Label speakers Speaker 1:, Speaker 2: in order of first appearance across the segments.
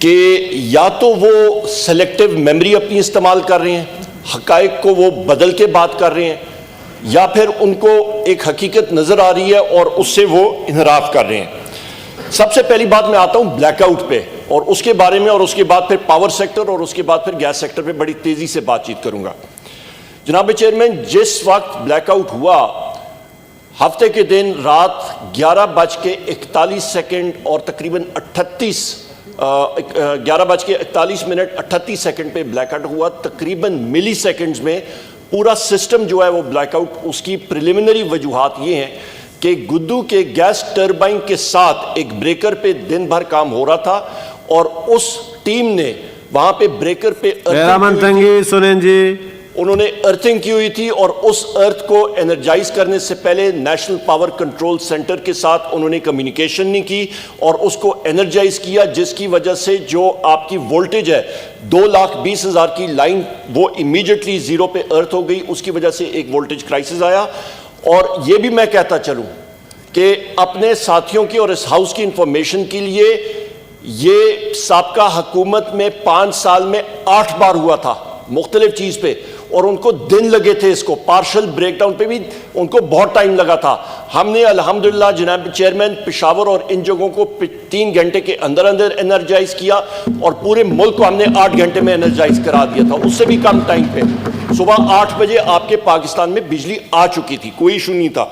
Speaker 1: کہ یا تو وہ سلیکٹیو میموری اپنی استعمال کر رہے ہیں, حقائق کو وہ بدل کے بات کر رہے ہیں, یا پھر ان کو ایک حقیقت نظر آ رہی ہے اور اس سے وہ انحراف کر رہے ہیں. سب سے پہلی بات میں آتا ہوں بلیک آؤٹ پہ, اور اس کے بارے میں, اور اس کے بعد پھر پاور سیکٹر, اور اس کے بعد پھر گیس سیکٹر پہ بڑی تیزی سے بات چیت کروں گا. جناب چیئرمین, جس وقت بلیک آؤٹ ہوا ہفتے کے دن رات 11:41 اور تقریباً 11:41 پہ بلیک آؤٹ ہوا. تقریباً ملی سیکنڈز میں پورا سسٹم جو ہے وہ بلیک آؤٹ. اس کی پریلیمنری وجوہات یہ ہیں کہ گدو کے گیس ٹربائن کے ساتھ ایک بریکر پہ دن بھر کام ہو رہا تھا, اور اس ٹیم نے وہاں پہ بریکر پہ انہوں نے ارتھنگ کی ہوئی تھی, اور اس ارتھ کو انرجائز کرنے سے پہلے نیشنل پاور کنٹرول سینٹر کے ساتھ انہوں نے کمیونیکیشن نہیں کی اور اس کو انرجائز کیا, جس کی وجہ سے جو آپ کی وولٹیج ہے 2,20,000 کی لائن وہ امیجیٹلی زیرو پہ ارتھ ہو گئی. اس کی وجہ سے ایک وولٹیج کرائسس آیا. اور یہ بھی میں کہتا چلوں کہ اپنے ساتھیوں کی اور اس ہاؤس کی انفارمیشن کے لیے, یہ سابقہ حکومت میں 5 سال میں 8 بار ہوا تھا مختلف چیز پہ, اور ان کو دن لگے تھے. اس کو پارشل بریک ڈاؤن پہ بھی ان کو بہت ٹائم لگا تھا. ہم نے الحمدللہ جناب چیئرمین پشاور اور ان جگہوں کو 3 گھنٹے کے اندر اندر انرجائز کیا, اور پورے ملک کو ہم نے 8 گھنٹے میں انرجائز کرا دیا تھا, اس سے بھی کم ٹائم پہ. صبح 8 بجے آپ کے پاکستان میں بجلی آ چکی تھی, کوئی ایشو نہیں تھا.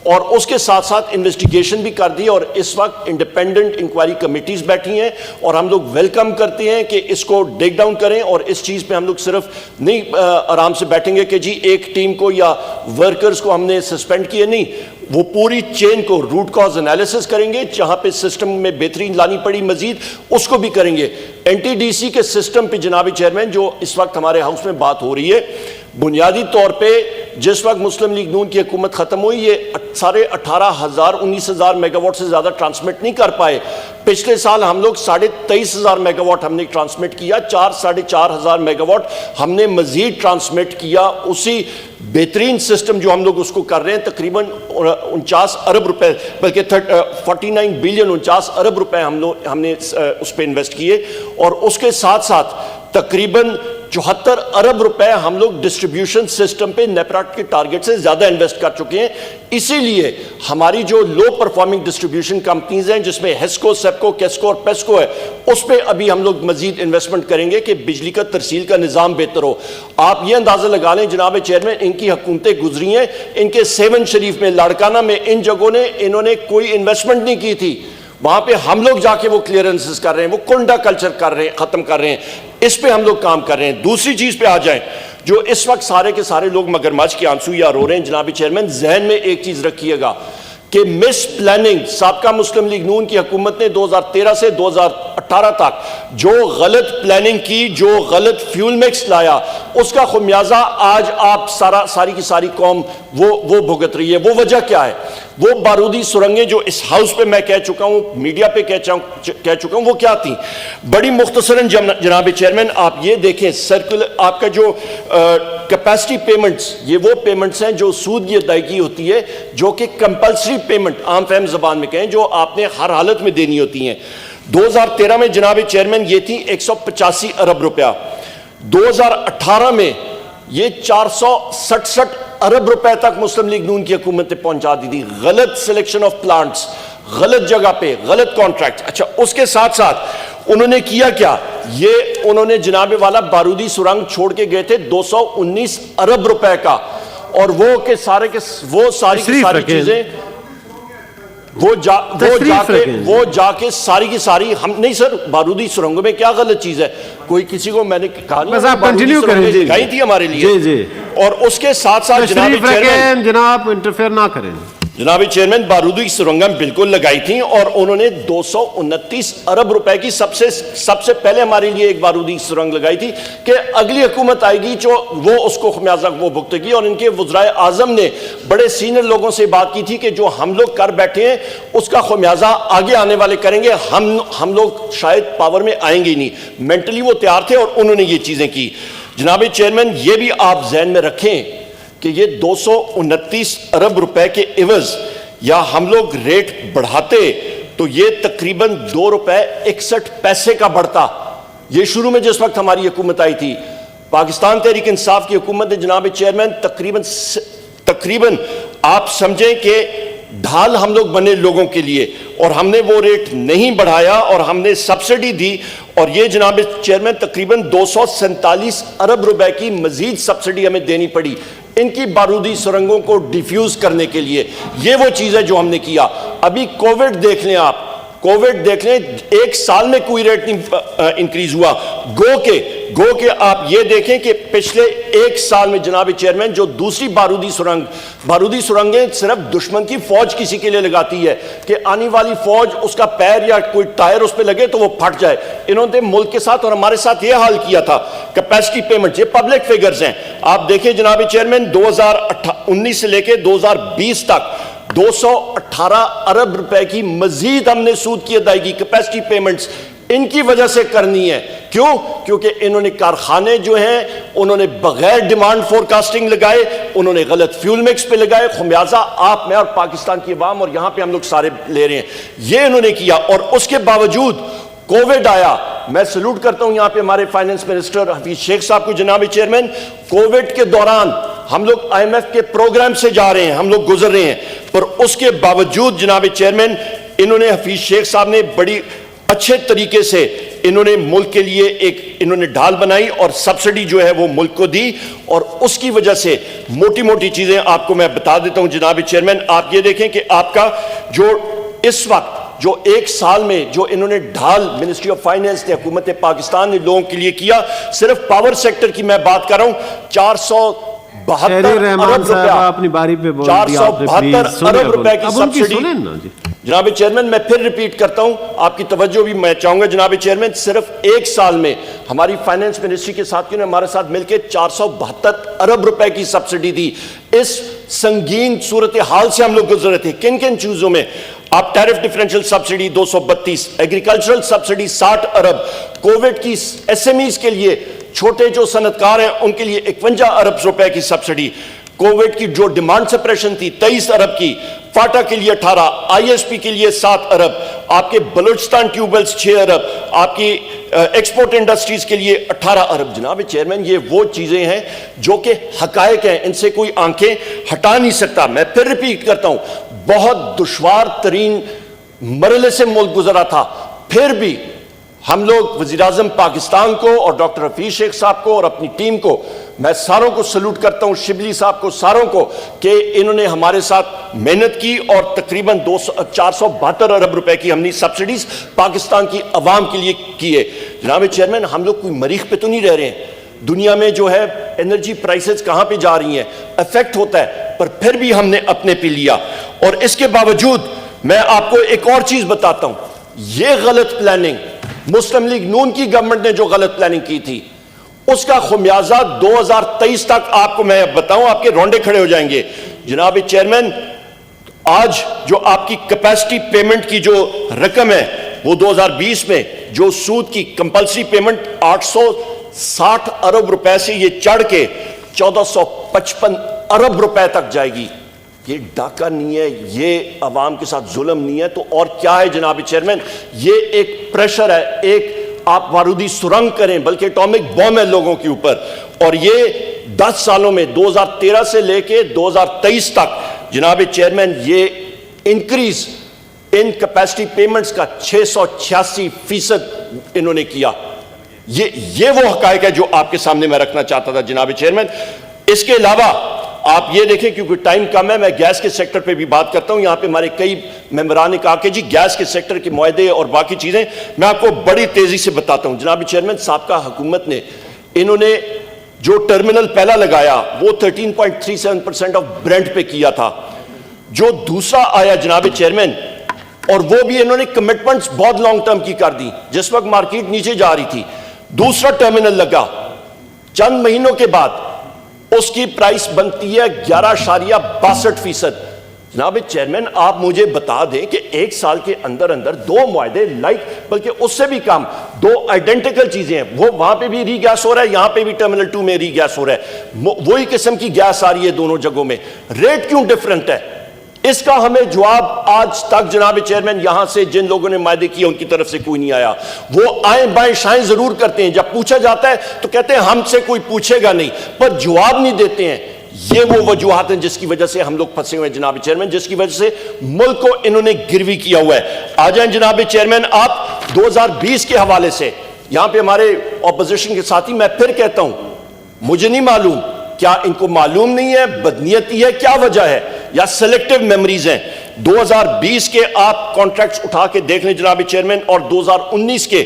Speaker 1: اور اس کے ساتھ ساتھ انویسٹیگیشن بھی کر دی, اور اس وقت انڈیپینڈنٹ انکوائری کمیٹیز بیٹھی ہیں, اور ہم لوگ ویلکم کرتے ہیں کہ اس کو ڈیگ ڈاؤن کریں. اور اس چیز پہ ہم لوگ صرف نہیں آرام سے بیٹھیں گے کہ جی ایک ٹیم کو یا ورکرز کو ہم نے سسپینڈ کیا, نہیں, وہ پوری چین کو روٹ کاز انالیسس کریں گے. جہاں پہ سسٹم میں بہترین لانی پڑی مزید اس کو بھی کریں گے. این ٹی ڈی سی کے سسٹم پہ جناب چیئرمین جو اس وقت ہمارے ہاؤس میں بات ہو رہی ہے, بنیادی طور پہ جس وقت مسلم لیگ نون کی حکومت ختم ہوئی, یہ 18,000-19,000 میگا واٹ سے زیادہ ٹرانسمٹ نہیں کر پائے. پچھلے سال ہم لوگ 23,500 میگا واٹ ہم نے ٹرانسمٹ کیا, 4,500 میگا واٹ ہم نے مزید ٹرانسمٹ کیا. اسی بہترین سسٹم جو ہم لوگ اس کو کر رہے ہیں, تقریباً 49 ارب روپے, بلکہ 49 بلین 49 ارب روپے ہم نے اس پہ انویسٹ کیے, اور اس کے ساتھ ساتھ تقریباً 74 ارب روپے ہم لوگ ڈسٹریبیوشن سسٹم پہ نیپراٹ کے ٹارگٹ سے زیادہ انویسٹ کر چکے ہیں. اسی لیے ہماری جو لو پرفارمنگ ڈسٹریبیوشن کمپنیز ہیں, جس میں ہیسکو, سیپکو, کیسکو اور پیسکو ہے, اس پہ ابھی ہم لوگ مزید انویسٹمنٹ کریں گے کہ بجلی کا ترسیل کا نظام بہتر ہو. آپ یہ اندازہ لگا لیں جناب چیئرمین, ان کی حکومتیں گزری ہیں, ان کے 7 شریف میں, لاڑکانہ میں, ان جگہوں نے انہوں نے کوئی انویسٹمنٹ نہیں کی تھی. وہاں پہ ہم لوگ جا کے وہ کلیئرنسز کر رہے ہیں, وہ کنڈا کلچر کر رہے ہیں, ختم کر رہے ہیں. اس پہ ہم لوگ کام کر رہے ہیں. دوسری چیز پہ آ جائیں, جو اس وقت سارے کے سارے لوگ مگرمچھ کے آنسو یا رو رہے ہیں, جناب چیئرمین ذہن میں ایک چیز رکھیے گا کہ مس پلاننگ سابقہ مسلم لیگ نون کی حکومت نے 2013 سے 2018 تک جو غلط پلاننگ کی, جو غلط فیول مکس لایا, اس کا خمیازہ آج آپ ساری کی ساری قوم وہ بھگت رہی ہے. وہ وجہ کیا ہے؟ وہ بارودی سرنگیں جو اس ہاؤس پہ میں کہہ چکا ہوں, میڈیا پہ کہہ چکا ہوں, وہ کیا تھیں؟ بڑی مختصراً جناب چیئرمین آپ یہ دیکھیں, سرکل آپ کا جو کیپیسٹی پیمنٹس, یہ وہ پیمنٹس ہیں جو سود کی ادائیگی ہوتی ہے, جو کہ کمپلسری پیمنٹ عام فہم زبان میں کہیں, جو آپ نے ہر حالت میں دینی ہوتی ہیں. 2013 میں جناب چیئرمین یہ تھی 185 ارب روپیہ. 2018 میں یہ 467 ارب روپے تک مسلم لیگ نون کی حکومت نے پہنچا دی تھی. غلط سلیکشن آف پلانٹس, غلط جگہ پہ, غلط کانٹریکٹ. اچھا, اس کے ساتھ ساتھ انہوں نے کیا کیا, یہ انہوں نے جناب والا بارودی سرنگ چھوڑ کے گئے تھے 219 ارب روپے کا, اور وہ کہ سارے کے وہ ساری کی ساری چیزیں وہ جا کے ساری کی ساری ہم نہیں. سر بارودی سرنگوں میں کیا غلط چیز ہے؟ کوئی کسی کو میں نے کہا نہیں, گئی تھی ہمارے لیے. اور اس کے ساتھ ساتھ
Speaker 2: جناب انٹرفیئر نہ کریں.
Speaker 1: جناب چیئرمین بارودی سرنگیں بالکل لگائی تھیں, اور انہوں نے 229 ارب روپے کی سب سے پہلے ہمارے لیے ایک بارودی سرنگ لگائی تھی کہ اگلی حکومت آئے گی جو وہ اس کو خمیازہ وہ بھگتے گی. اور ان کے وزرائے اعظم نے بڑے سینئر لوگوں سے بات کی تھی کہ جو ہم لوگ کر بیٹھے ہیں اس کا خمیازہ آگے آنے والے کریں گے, ہم لوگ شاید پاور میں آئیں گے نہیں. مینٹلی وہ تیار تھے اور انہوں نے یہ چیزیں کی. جناب چیئرمین یہ بھی آپ ذہن میں رکھیں کہ یہ 229 ارب روپے کے عوض یا ہم لوگ ریٹ بڑھاتے تو یہ تقریباً 2 روپے 61 پیسے کا بڑھتا. یہ شروع میں جس وقت ہماری حکومت آئی تھی, پاکستان تحریک انصاف کی حکومت نے جناب چیئرمین تقریباً آپ سمجھیں کہ ڈھال ہم لوگ بنے لوگوں کے لیے, اور ہم نے وہ ریٹ نہیں بڑھایا اور ہم نے سبسڈی دی, اور یہ جناب چیئرمین تقریباً 247 ارب روپے کی مزید سبسڈی ہمیں دینی پڑی ان کی بارودی سرنگوں کو ڈیفیوز کرنے کے لیے. یہ وہ چیز ہے جو ہم نے کیا. ابھی کووڈ دیکھ لیں آپ, کووڈ دیکھ لیں, 1 سال میں کوئی ریٹ نہیں انکریز ہوا. گو کہ آپ یہ دیکھیں کہ پچھلے 1 سال میں جناب چیئرمین جو دوسری بارودی سرنگیں صرف دشمن کی فوج کسی کے لیے لگاتی ہے کہ آنے والی فوج اس کا پیر یا کوئی ٹائر اس پہ لگے تو وہ پھٹ جائے. انہوں نے ملک کے ساتھ اور ہمارے ساتھ یہ حال کیا تھا. کیپیسٹی پیمنٹ, یہ پبلک فیگرز ہیں, آپ دیکھیں جناب چیئرمین 2019 سے لے کے 2020 تک 218 ارب روپے کی مزید ہم نے سود کی ادائیگی کیپیسٹی پیمنٹس ان کی وجہ سے کرنی ہے. کیوں؟ کیونکہ انہوں نے کارخانے جو ہیں انہوں نے بغیر ڈیمانڈ فورکاسٹنگ لگائے, انہوں نے غلط فیول مکس پہ لگائے. خمیازہ آپ میں اور پاکستان کی عوام اور یہاں پہ ہم لوگ سارے لے رہے ہیں. یہ انہوں نے کیا, اور اس کے باوجود کووڈ آیا. میں سلوٹ کرتا ہوں یہاں پہ ہمارے فائنانس منسٹر حفیظ شیخ صاحب کو. جناب چیئرمین, کووڈ کے دوران ہم لوگ آئی ایم ایف کے پروگرام سے جا رہے ہیں, ہم لوگ گزر رہے ہیں, پر اس کے باوجود جناب چیئرمین انہوں نے, حفیظ شیخ صاحب نے بڑی اچھے طریقے سے انہوں نے ملک کے لیے انہوں نے ڈھال بنائی اور سبسڈی جو ہے وہ ملک کو دی, اور اس کی وجہ سے موٹی چیزیں آپ کو میں بتا دیتا ہوں جناب چیئرمین. آپ یہ دیکھیں کہ آپ کا جو اس وقت جو 1 سال میں جو انہوں نے ڈھال منسٹری آف فائنانس نے, حکومت پاکستان نے لوگوں کے لیے کیا, صرف پاور سیکٹر کی میں بات کر رہا ہوں, 472 ارب روپے کی سبسڈی. جناب چیئرمین میں پھر ریپیٹ کرتا ہوں, آپ کی توجہ بھی میں چاہوں گا جناب چیئرمین, صرف 1 سال میں ہماری فائنانس منسٹری کے ساتھیوں نے ہمارے ساتھ مل کے 472 ارب روپے کی سبسڈی دی. اس سنگین صورتحال سے ہم لوگ گزر رہے تھے. کن چیزوں میں؟ آپ tariff differential subsidy 232, agricultural subsidy 60 ارب, کووڈ کی ایس ایم ایز کے لیے چھوٹے جو صنعتکار ہیں ان کے لیے 51 ارب روپے کی سبسڈی, کووڈ کی جو ڈیمانڈ سپریشن تھی 23 ارب کی, فاٹا کے لیے 18, آئی ایس پی کے لیے 7 ارب, آپ کے بلوچستان ٹیوبویلز 6 ارب, آپ کی ایکسپورٹ انڈسٹریز کے لیے 18 ارب. جناب چیئرمین یہ وہ چیزیں ہیں جو کہ حقائق ہیں, ان سے کوئی آنکھیں ہٹا نہیں سکتا. میں پھر ریپیٹ کرتا ہوں, بہت دشوار ترین مرحلے سے ملک گزرا تھا, پھر بھی ہم لوگ وزیراعظم پاکستان کو اور ڈاکٹر حفیظ شیخ صاحب کو اور اپنی ٹیم کو, میں ساروں کو سلوٹ کرتا ہوں, شبلی صاحب کو, ساروں کو, کہ انہوں نے ہمارے ساتھ محنت کی اور تقریباً 472 ارب روپے کی ہم نے سبسڈیز پاکستان کی عوام کے لیے کیے. جناب چیئرمین ہم لوگ کوئی مریخ پہ تو نہیں رہ رہے ہیں. دنیا میں جو ہے انرجی پرائسز کہاں پہ جا رہی ہیں, افیکٹ ہوتا ہے, پر پھر بھی ہم نے اپنے پہ لیا. اور اس کے باوجود میں آپ کو ایک اور چیز بتاتا ہوں, یہ غلط پلاننگ مسلم لیگ نون کی گورنمنٹ نے جو غلط پلاننگ کی تھی, اس کا خمیازہ 2023 تک آپ کو میں بتاؤں, آپ کے رونڈے کھڑے ہو جائیں گے. جناب چیئرمین آج جو آپ کی کیپیسٹی پیمنٹ کی جو رقم ہے وہ 2020 میں جو سود کی کمپلسری پیمنٹ 860 ارب روپے سے یہ چڑھ کے 1455 ارب روپے تک جائے گی. یہ ڈاکہ نہیں ہے, یہ عوام کے ساتھ ظلم نہیں ہے, تو اور کیا ہے جناب چیئرمین؟ یہ ایک پریشر ہے, ایک آپ بارودی سرنگ کریں بلکہ اٹامک بم ہے لوگوں کے اوپر. اور یہ 10 سالوں میں 2013 سے لے کے 2023 تک جناب چیئرمین یہ انکریز ان کیپیسٹی پیمنٹس کا 686% انہوں نے کیا. یہ وہ حقائق ہے جو آپ کے سامنے میں رکھنا چاہتا تھا جناب چیئرمین. اس کے علاوہ آپ یہ دیکھیں کیونکہ ٹائم کم ہے, میں گیس کے سیکٹر پہ بھی بات کرتا ہوں. یہاں پہ ہمارے کئی ممبران نے کہا کہ جی گیس کے سیکٹر کے معاہدے اور باقی چیزیں, میں آپ کو بڑی تیزی سے بتاتا ہوں. جناب چیئرمین سابقہ حکومت نے انہوں نے جو ٹرمینل پہلا لگایا وہ 13.37% آف برینٹ پہ کیا تھا. جو دوسرا آیا جناب چیئرمین, اور وہ بھی انہوں نے کمٹمنٹس بہت لانگ ٹرم کی کر دی جس وقت مارکیٹ نیچے جا رہی تھی. دوسرا ٹرمینل لگا, چند مہینوں کے بعد اس کی پرائس بنتی ہے 11.62%. جناب چیئرمین آپ مجھے بتا دیں کہ 1 سال کے اندر 2 معاہدے بلکہ اس سے بھی کم, 2 آئیڈینٹیکل چیزیں ہیں, وہ وہاں پہ بھی ری گیس ہو رہا ہے, یہاں پہ بھی ٹرمینل 2 میں ری گیس ہو رہا ہے, وہی قسم کی گیس آ رہی ہے دونوں جگہوں میں. ریٹ کیوں ڈیفرنٹ ہے؟ اس کا ہمیں جواب آج تک جناب چیئرمین یہاں سے جن لوگوں نے معاہدے کیے ان کی طرف سے کوئی نہیں آیا. وہ آئیں بائیں شائیں ضرور کرتے ہیں, جب پوچھا جاتا ہے تو کہتے ہیں ہم سے کوئی پوچھے گا نہیں, پر جواب نہیں دیتے ہیں. یہ وہ وجوہات ہیں جس کی وجہ سے ہم لوگ پھنسے ہوئے ہیں جناب چیئرمین, جس کی وجہ سے ملک کو انہوں نے گروی کیا ہوا ہے. آ جائیں جناب چیئرمین آپ 2020 کے حوالے سے, یہاں پہ ہمارے اپوزیشن کے ساتھی, میں پھر کہتا ہوں مجھے نہیں معلوم کیا ان کو معلوم نہیں ہے, بدنیتی ہے, کیا وجہ ہے, یا سلیکٹیو میموریز ہیں. 2020 کے آپ کانٹریکٹس اٹھا کے دیکھ لیں جناب چیئرمین, اور 2019 کے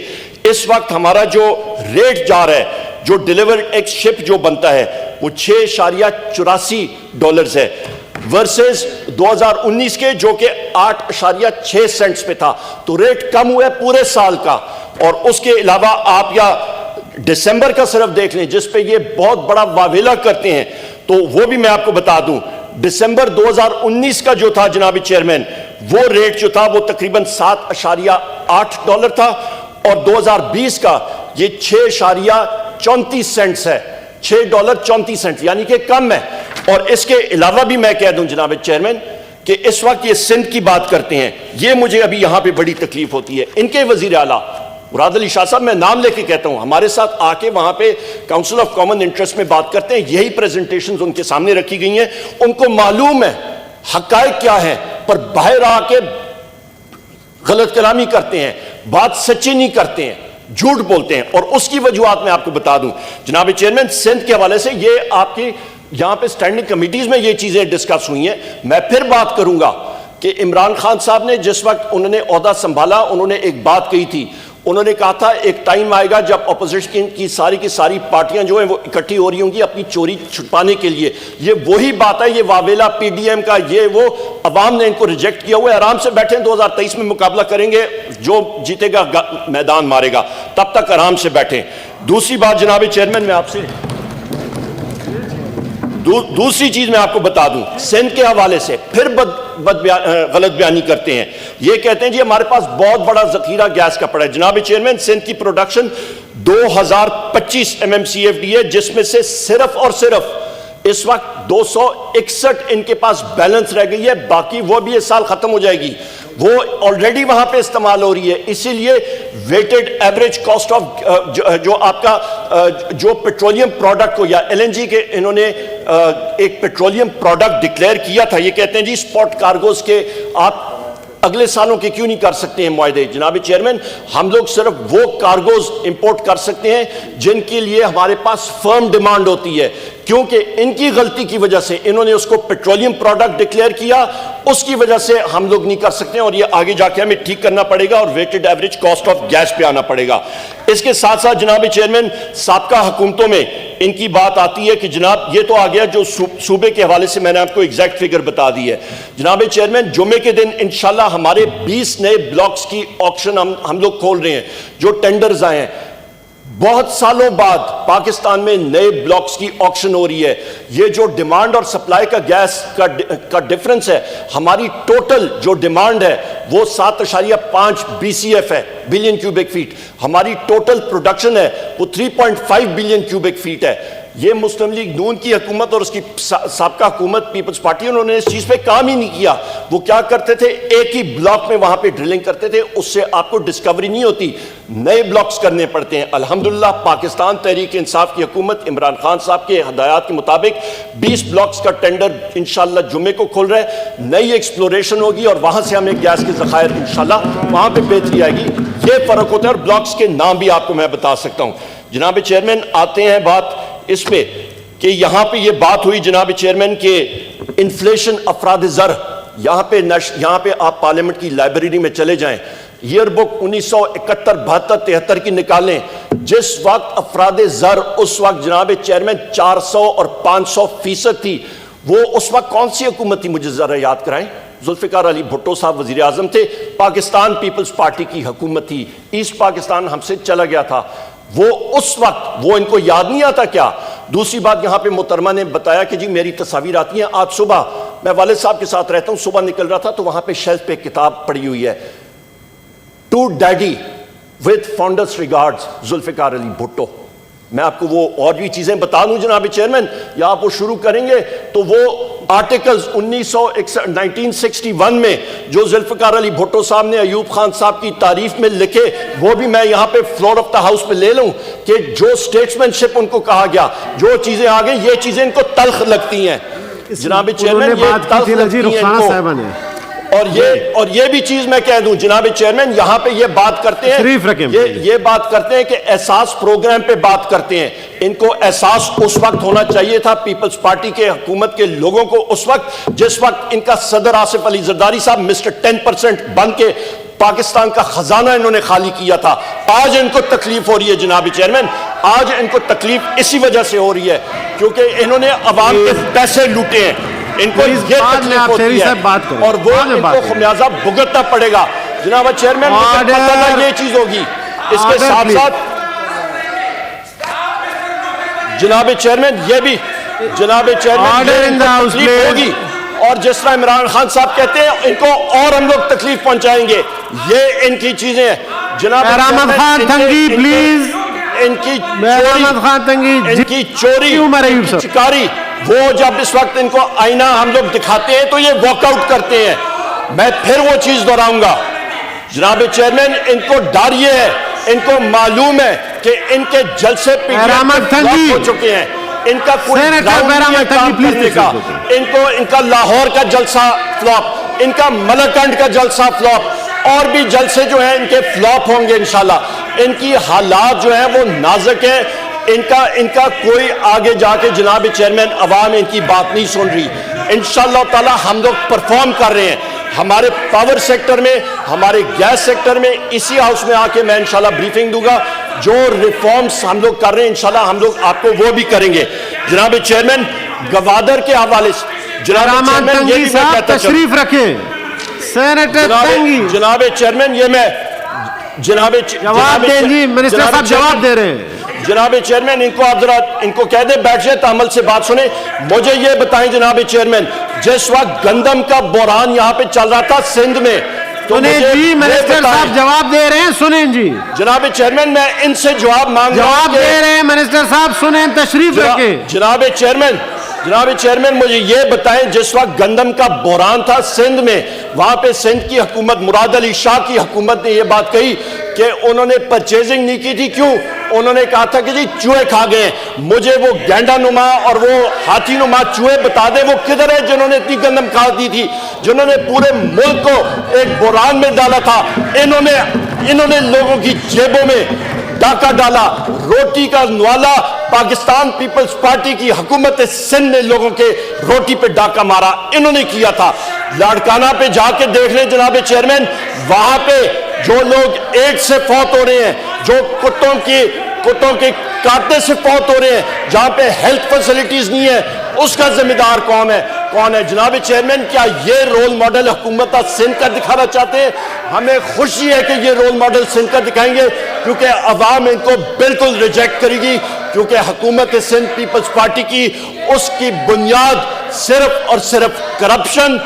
Speaker 1: اس وقت ہمارا جو ریٹ جا رہا ہے, جو ڈیلیور ایک شپ جو بنتا ہے وہ $6.84 ہے, ورسز 2019 کے جو کہ 8.6 سینٹس پہ تھا. تو ریٹ کم ہوا ہے پورے سال کا. اور اس کے علاوہ آپ یا دسمبر کا صرف دیکھ لیں جس پہ یہ بہت بڑا واویلا کرتے ہیں, تو وہ بھی میں آپ کو بتا دوں, دسمبر 2019 کا جو تھا جناب چیئرمین, وہ ریٹ جو تھا وہ تقریباً $7.8 تھا, اور 2020 کا یہ 6.34 سینٹس ہے, $6.34, یعنی کہ کم ہے. اور اس کے علاوہ بھی میں کہہ دوں جناب چیئرمین کہ اس وقت یہ سندھ کی بات کرتے ہیں, یہ مجھے ابھی یہاں پہ بڑی تکلیف ہوتی ہے. ان کے وزیر اعلیٰ مراد علی شاہ صاحب, میں نام لے کے کہتا ہوں, ہمارے ساتھ آ کے وہاں پہ کاؤنسل آف کامن انٹرسٹ میں بات کرتے ہیں, یہی پریزنٹیشنز ان کے سامنے رکھی گئی ہیں, ان کو معلوم ہے حقائق کیا ہے, پر باہر آ کے غلط کلامی کرتے ہیں, بات سچی نہیں کرتے ہیں, جھوٹ بولتے ہیں. اور اس کی وجوہات میں آپ کو بتا دوں جناب چیئرمین, سندھ کے حوالے سے یہ آپ کی یہاں پہ سٹینڈنگ کمیٹیز میں یہ چیزیں ڈسکس ہوئی ہیں. میں پھر بات کروں گا کہ عمران خان صاحب نے جس وقت انہوں نے عہدہ سنبھالا, انہوں نے ایک بات کہی تھی, انہوں نے کہا تھا ایک ٹائم آئے گا جب اپوزیشن کی ساری پارٹیاں جو ہیں وہ اکٹھی ہو رہی ہوں گی اپنی چوری چھپانے کے لیے. یہ وہی بات ہے, یہ واویلا پی ڈی ایم کا, یہ وہ عوام نے ان کو ریجیکٹ کیا ہوا ہے. آرام سے بیٹھیں, 2023 میں مقابلہ کریں گے, جو جیتے گا میدان مارے گا, تب تک آرام سے بیٹھیں. دوسری بات جناب چیئرمین میں آپ سے دوسری چیز میں آپ کو بتا دوں, سندھ کے حوالے سے پھر غلط بیانی کرتے ہیں. یہ کہتے ہیں جی ہمارے پاس بہت بڑا ذخیرہ گیس کا پڑا ہے. جناب چیئرمین, سندھ کی پروڈکشن 2025 MMCFD ہے, جس میں سے صرف اور صرف اس وقت 261 ان کے پاس بیلنس رہ گئی ہے, باقی وہ بھی اس سال ختم ہو جائے گی, وہ آلریڈی وہاں پہ استعمال ہو رہی ہے. اسی لیے ویٹڈ ایوریج کاسٹ آف جو آپ کا جو پیٹرولیم پروڈکٹ کو یا LNG کے انہوں نے ایک پیٹرولیم پروڈکٹ ڈکلیئر کیا تھا, یہ کہتے ہیں جی سپاٹ کارگوز کے آپ اگلے سالوں کے کیوں نہیں کر سکتے ہیں معاہدے. جناب چیئرمین, ہم لوگ صرف وہ کارگوز امپورٹ کر سکتے ہیں جن کے لیے ہمارے پاس فرم ڈیمانڈ ہوتی ہے, کیونکہ ان کی غلطی کی وجہ سے انہوں نے اس کو پیٹرولیم پروڈکٹ ڈکلیئر کیا, اس کی وجہ سے ہم لوگ نہیں کر سکتے, اور یہ آگے جا کے ہمیں ٹھیک کرنا پڑے گا اور weighted average cost of gas پہ آنا پڑے گا. اس کے ساتھ ساتھ جناب چیئرمین, سابقہ حکومتوں میں ان کی بات آتی ہے کہ جناب یہ تو آ گیا جو صوبے کے حوالے سے میں نے آپ کو ایگزیکٹ فگر بتا دی ہے. جناب چیئرمین, جمعے کے دن انشاءاللہ ہمارے 20 نئے بلاکس کی آکشن ہم لوگ کھول رہے ہیں, جو ٹینڈرز آئے ہیں. بہت سالوں بعد پاکستان میں نئے بلاکس کی آکشن ہو رہی ہے. یہ جو ڈیمانڈ اور سپلائی کا گیس کا ڈیفرنس ہے, ہماری ٹوٹل جو ڈیمانڈ ہے وہ 7.5 BCF ہے, بلین کیوبک فیٹ. ہماری ٹوٹل پروڈکشن ہے وہ 3.5 بلین کیوبک فیٹ ہے. یہ مسلم لیگ نون کی حکومت اور اس کی سابقہ حکومت پیپلز پارٹی, انہوں نے اس چیز پہ کام ہی نہیں کیا. وہ کیا کرتے تھے, ایک ہی بلاک میں وہاں پہ ڈرلنگ کرتے تھے, اس سے آپ کو ڈسکوری نہیں ہوتی, نئے بلاکس کرنے پڑتے ہیں. الحمدللہ پاکستان تحریک انصاف کی حکومت عمران خان صاحب کے ہدایات کے مطابق 20 بلاکس کا ٹینڈر انشاءاللہ جمعے کو کھول رہے ہیں. نئی ایکسپلوریشن ہوگی اور وہاں سے ہمیں گیس کے ذخائر انشاءاللہ وہاں پہ بہتری آئے گی. یہ فرق ہوتا ہے, اور بلاکس کے نام بھی آپ کو میں بتا سکتا ہوں. جناب چیئرمین, آتے ہیں بات اس پہ کہ یہاں پہ یہ بات ہوئی جناب چیئرمین کہ انفلیشن افراد زر, یہاں پہ آپ پارلیمنٹ کی لائبریری میں چلے جائیں, ایئر بک 1971 72 73 کی نکالیں. جس وقت افراد زر اس وقت جناب چیئرمین 400 اور 500% تھی, وہ اس وقت کون سی حکومت تھی, مجھے ذرا یاد کرائیں. ذوالفقار علی بھٹو صاحب وزیر اعظم تھے, پاکستان پیپلز پارٹی کی حکومت تھی, ایسٹ پاکستان ہم سے چلا گیا تھا. وہ اس وقت وہ ان کو یاد نہیں آتا کیا. دوسری بات, یہاں پہ محترمہ نے بتایا کہ جی میری تصاویر آتی ہیں. آج صبح میں والد صاحب کے ساتھ رہتا ہوں, صبح نکل رہا تھا تو وہاں پہ شیلف پہ کتاب پڑی ہوئی ہے, to daddy with fondest regards Zulfikar Ali Bhutto. میں آپ کو وہ اور بھی چیزیں بتا دوں جناب چیئرمین, یا آپ وہ شروع کریں گے تو وہ آرٹیکلز 1961 میں جو ذوالفقار علی بھٹو صاحب نے ایوب خان صاحب کی تعریف میں لکھے، وہ بھی میں یہاں پہ فلور آف دا ہاؤس پہ لے لوں کہ جو سٹیٹسمین شپ ان کو کہا گیا، جو چیزیں آگئیں یہ چیزیں ان کو تلخ لگتی ہیں جناب چیئرمین، یہ تلخ لگتی ہیں ان کو۔ اور یہ بھی چیز میں کہہ دوں جناب چیئرمین، یہاں پہ یہ بات کرتے ہیں، یہ بات کرتے ہیں کہ احساس پروگرام پہ بات کرتے ہیں، ان کو احساس اس وقت ہونا چاہیے تھا پیپلز پارٹی کے حکومت کے لوگوں کو، اس وقت جس وقت ان کا صدر آصف علی زرداری صاحب مسٹر 10% بن کے پاکستان کا خزانہ انہوں نے خالی کیا تھا۔ آج ان کو تکلیف ہو رہی ہے جناب چیئرمین، آج ان کو تکلیف اسی وجہ سے ہو رہی ہے کیونکہ انہوں نے عوام کے پیسے لوٹے ہیں، ان کو یہ تکلیف ہوتی ہے اور وہ ان کو خمیازہ بھگتنا پڑے گا جناب چیئرمین۔ مجھے پتہ نہ یہ چیز ہوگی، اس کے ساتھ ساتھ جناب چیئرمین یہ بھی جناب چیئرمین تکلیف ہوگی، اور جس طرح عمران خان صاحب کہتے ہیں ان کو اور ہم لوگ تکلیف پہنچائیں گے، یہ ان کی چیزیں ہیں جناب
Speaker 2: پلیز،
Speaker 1: ان کی چوری چکاری، وہ جب اس وقت ان کو آئینہ ہم لوگ دکھاتے ہیں تو یہ واک آؤٹ کرتے ہیں۔ میں پھر وہ چیز دہراؤں گا جناب چیئرمین، ان کو ڈر یہ ہے، ان کو معلوم ہے کہ ان کے جلسے پی ٹی آئی پہ فلاپ ہو چکے ہیں، ان کا کوئی گراؤنڈ نہیں ہے کام کرنے کا، ان کا لاہور کا جلسہ فلاپ، ان کا ملکنڈ کا جلسہ فلاپ، اور بھی جلسے جو ہیں ان کے فلاپ ہوں گے انشاءاللہ۔ ان کی حالات جو ہیں وہ نازک ہیں، ان کا کوئی آگے جا کے جناب چیئرمین عوام ان کی بات نہیں سن رہی۔ انشاءاللہ تعالی ہم لوگ پرفارم کر رہے ہیں، ہمارے پاور سیکٹر میں، ہمارے گیس سیکٹر میں، اسی ہاؤس میں آ کے میں انشاءاللہ بریفنگ دوں گا، جو ریفارمز ہم لوگ کر رہے ہیں انشاءاللہ ہم لوگ آپ کو وہ بھی کریں گے۔ جناب چیئرمین گوادر کے حوالے سے جناب چیئرمین یہ بھی میں کہتا چلوں،
Speaker 2: تشریف رکھیں سینیٹر تنگی،
Speaker 1: جناب چیئرمین یہ میں
Speaker 2: جواب دیں جی، منسٹر صاحب جواب دے رہے ہیں۔
Speaker 1: جناب چیئرمین ان کو کہہ دیں بیٹھ جائیں تعمل سے بات سنیں۔ مجھے یہ بتائیں جناب چیئرمین، جس وقت گندم کا بحران یہاں پہ چل رہا تھا سندھ میں،
Speaker 2: سنیں جی منسٹر صاحب جواب دے رہے ہیں، سنیں جی
Speaker 1: جناب چیئرمین، میں ان سے جواب مانگ رہا ہوں،
Speaker 2: جواب دے رہے ہیں منسٹر صاحب، سنیں تشریف رکھیں۔
Speaker 1: جناب چیئرمین مجھے یہ بتائیں، جس وقت گندم کا بحران تھا سندھ میں، وہاں پہ سندھ کی حکومت مراد علی شاہ کی حکومت نے یہ بات کہی کہ انہوں نے پرچیزنگ نہیں کی تھی، کیوں؟ انہوں نے کہا تھا کہ جی چوہے کھا گئے ہیں۔ مجھے وہ گینڈا نما اور وہ ہاتھی نما چوہے بتا دیں وہ کدھر ہے جنہوں نے اتنی گندم کھا دی تھی، جنہوں نے پورے ملک کو ایک بحران میں ڈالا تھا۔ انہوں نے لوگوں کی جیبوں میں ڈاکہ ڈالا، روٹی کا نوالا پاکستان پیپلز پارٹی کی حکومت سندھ نے لوگوں کے روٹی پہ ڈاکہ مارا، انہوں نے کیا تھا۔ لاڑکانہ پہ جا کے دیکھ لیں جناب چیئرمین، وہاں پہ جو لوگ ایڈ سے فوت ہو رہے ہیں، جو کتوں کے کاٹنے سے فوت ہو رہے ہیں، جہاں پہ ہیلتھ فیسلٹیز نہیں ہے، اس کا ذمہ دار کون ہے جناب چیئرمین؟ کیا یہ رول ماڈل حکومت سندھ کا دکھانا چاہتے ہیں؟ ہمیں خوشی ہے کہ یہ رول ماڈل سندھ کا دکھائیں گے، کیونکہ عوام ان کو بالکل ریجیکٹ کرے گی، کیونکہ حکومت سندھ پیپلز پارٹی کی اس کی بنیاد صرف اور صرف کرپشن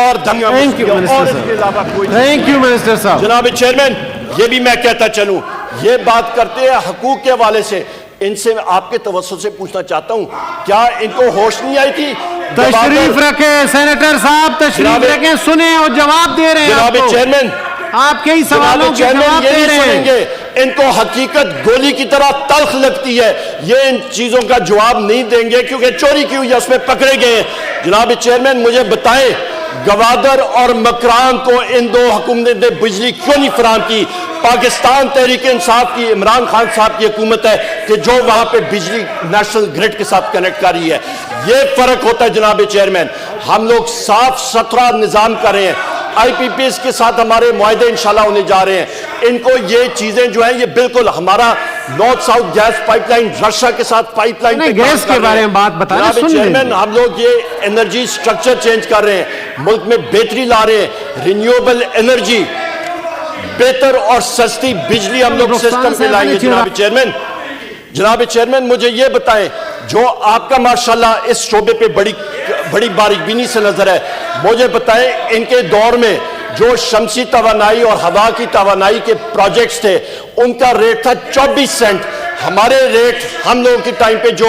Speaker 1: اور دھنگا مستی اور اس کے علاوہ کوئی نہیں۔ جناب چیئرمین یہ بھی میں کہتا چلوں، یہ بات کرتے ہیں حقوق کے حوالے سے، ان سے آپ کے توسط سے پوچھنا چاہتا ہوں، کیا ان کو ہوش نہیں آئی تھی؟
Speaker 2: تشریف رکھیں سینیٹر صاحب، تشریف رکھیں، سنیں اور جواب دے رہے ہیں۔
Speaker 1: جناب چیئرمین
Speaker 2: آپ کے ہی سوالوں کے جواب دے رہے ہیں۔
Speaker 1: ان کو حقیقت گولی کی طرح تلخ لگتی ہے، یہ ان چیزوں کا جواب نہیں دیں گے کیونکہ چوری کی ہوئی اس میں پکڑے گئے ہیں۔ جناب چیئرمین مجھے بتائیں، گوادر اور مکران کو ان دو حکومتوں نے بجلی کیوں نہیں فراہم کی؟ پاکستان تحریک انصاف کی عمران خان صاحب کی حکومت ہے کہ جو وہاں پہ بجلی نیشنل گریڈ کے ساتھ کنیکٹ کر رہی ہے۔ یہ فرق ہوتا ہے جناب چیئرمین، ہم لوگ صاف ستھرا نظام کر رہے ہیں، آئی پی پی ایس کے ساتھ ہمارے معاہدے انشاءاللہ ہونے جا رہے ہیں۔ ان کو یہ چیزیں جو ہیں یہ بالکل ہمارا north south gas pipe line Russia کے ساتھ پائپ لائن
Speaker 2: گیس کے بارے میں بات بتائیں۔
Speaker 1: جناب چیئرمین ہم لوگ یہ انرجی سٹرکچر چینج کر رہے ہیں، ملک میں بہتری لا رہے ہیں، رینیویبل انرجی، بہتر اور سستی بجلی ہم لوگ سسٹم پہ لائیں گے۔ جناب چیئرمین مجھے یہ بتائیں، جو آپ کا ماشاءاللہ اس شعبے پہ بڑی باریک بینی سے نظر ہے، مجھے بتائیں ان کے دور میں جو شمسی توانائی اور ہوا کی توانائی کے پروجیکٹس تھے ان کا ریٹ تھا 24 سینٹ۔ ہمارے ریٹ ہم لوگوں کے ٹائم پہ جو